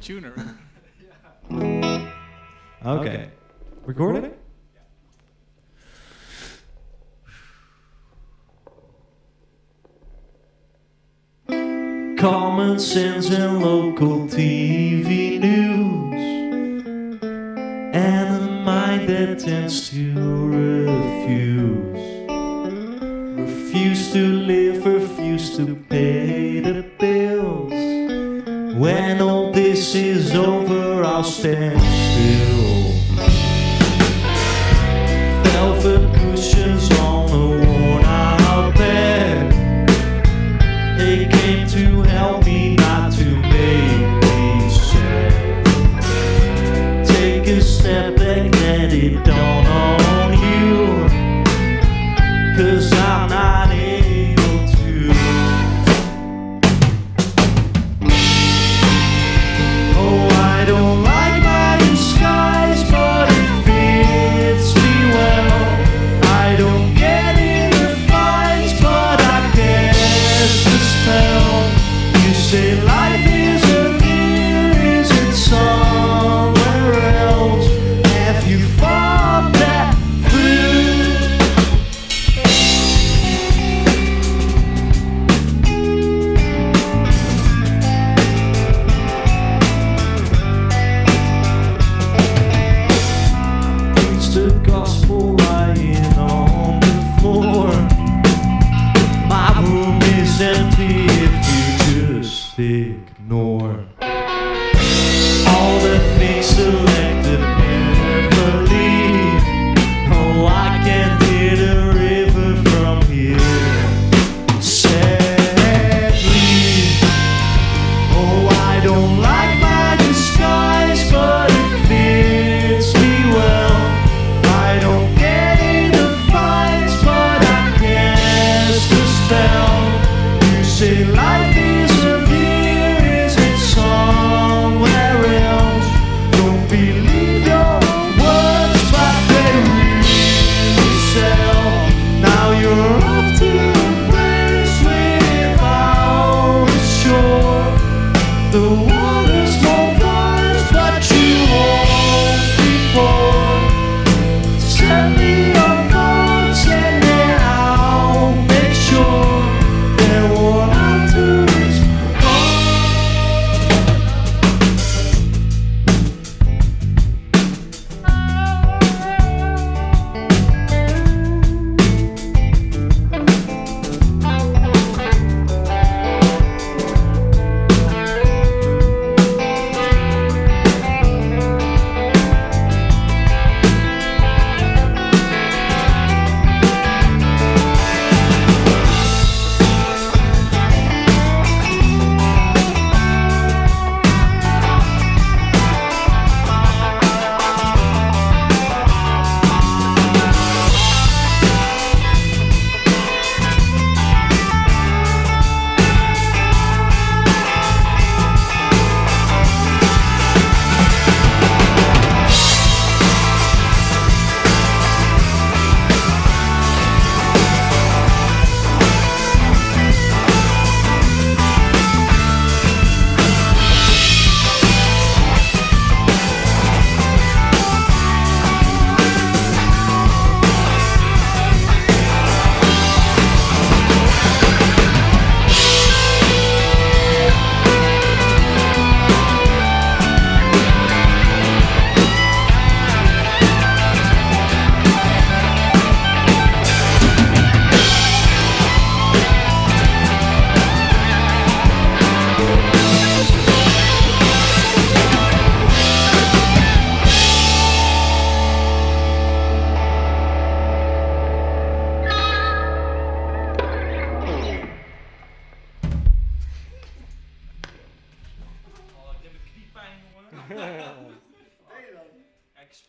tuner. Okay. Recording? Common sense and local TV news, and a mind that tends to refuse to live, refuse to pay the bills. When all this is over, I'll stand still. Velvet cushions on the worn out bed, they came to help me not to make me sad. Take a step back, let it dawn on you, 'cause I'm not able to. Oh, I don't like my disguise, but it fits me well. I don't get in the fights, but I cast the spell. You say life isn't here, is it somewhere else? Have you fought that through? Preach the gospel lying on the floor. My room is empty if you just ignore all the things selected carefully. Oh, I can hear the river from here. Sadly, oh, I don't like my disguise, but it fits me well. I don't get in the fights, but I cast a spell. You say life isn't here, is it somewhere else? Don't believe your words, but they really sell. Now you're off to a place without a shore. The water's more